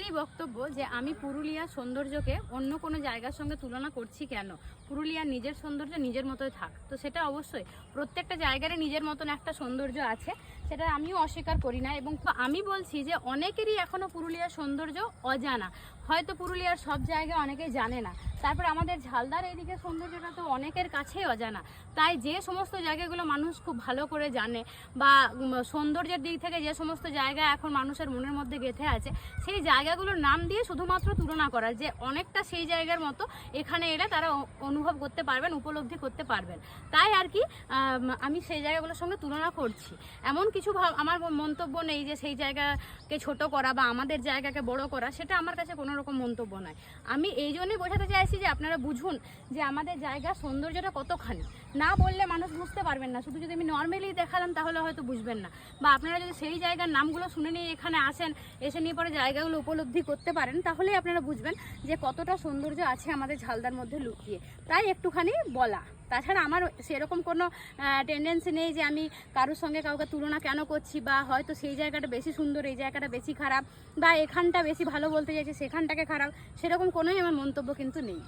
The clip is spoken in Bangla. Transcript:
এখানেই বক্তব্য যে আমি পুরুলিয়ার সৌন্দর্যকে অন্য কোনো জায়গার সঙ্গে তুলনা করছি কেন। পুরুলিয়ার নিজের সৌন্দর্য নিজের মতোই থাক, তো সেটা অবশ্যই প্রত্যেকটা জায়গারই নিজের মতন একটা সৌন্দর্য আছে, সেটা আমিও অস্বীকার করি না। এবং আমি বলছি যে অনেকেরই এখনও পুরুলিয়ার সৌন্দর্য অজানা, হয়তো পুরুলিয়ার সব জায়গায় অনেকেই জানে না। তারপর আমাদের ঝালদার এইদিকে সৌন্দর্যটা তো অনেকের কাছেই অজানা। তাই যে সমস্ত জায়গাগুলো মানুষ খুব ভালো করে জানে বা সৌন্দর্যের দিক থেকে যে সমস্ত জায়গা এখন মানুষের মনের মধ্যে গেঁথে আছে, সেই জায়গাগুলোর নাম দিয়ে শুধুমাত্র তুলনা করা, যে অনেকটা সেই জায়গার মতো এখানে এলে তারা অনুভব করতে পারবেন, উপলব্ধি করতে পারবেন। তাই আর কি আমি সেই জায়গাগুলোর সঙ্গে তুলনা করছি। এমন কিছু আমার মন্তব্য নেই যে সেই জায়গাকে ছোট করা বা আমাদের জায়গাকে বড় করা, সেটা আমার কাছে কোনো রকম মন্তব্য নয়। আমি এই জন্যই বোঝাতে চাইছি যে আপনারা বুঝুন যে আমাদের জায়গার সৌন্দর্যটা কতখানি। না বললে মানুষ বুঝতে পারবেন না, শুধু যদি আমি নর্মালি দেখালাম তাহলে হয়তো বুঝবেন না। বা আপনারা যদি সেই জায়গার নামগুলো শুনে নিয়ে এখানে আসেন, এসে নিয়ে পরে জায়গাগুলো উপলব্ধি করতে পারেন, তাহলেই আপনারা বুঝবেন যে কতটা সৌন্দর্য আছে আমাদের ঝালদার মধ্যে লুকিয়ে। তাই একটুখানি বলা। তাছাড়া আমার সেরকম কোনো টেন্ডেন্সি নেই যে আমি কারোর সঙ্গে কাউকে তুলনা কেন করছি, বা হয়তো সেই জায়গাটা বেশি সুন্দর এই জায়গাটা বেশি খারাপ, বা এখানটা বেশি ভালো বলতে চাইছি সেখানটাকে খারাপ, সেরকম কোনোই আমার মন্তব্য কিন্তু নেই।